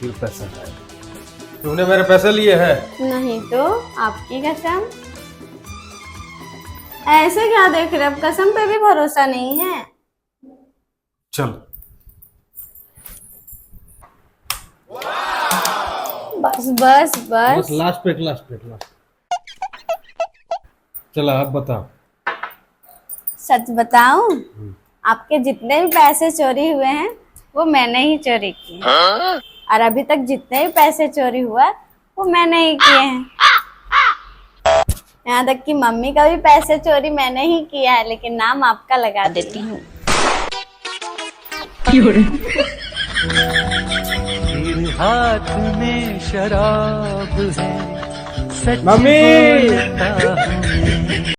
फिर पैसा है। तूने मेरे पैसे लिए हैं? नहीं तो, आपकी कसम। ऐसे क्या देख रहे, अब कसम पे भी भरोसा नहीं है। चल। बस बस बस। लास्ट पे। चला अब बता। सच बताऊं, आपके जितने भी पैसे चोरी हुए हैं वो मैंने ही चोरी किए हैं। और अभी तक जितने भी पैसे चोरी हुआ वो मैंने ही किए हैं। यहाँ तक कि मम्मी का भी पैसे चोरी मैंने ही किया है, लेकिन नाम आपका लगा देती हूँ। हाथ में शराब है, सच मम्मी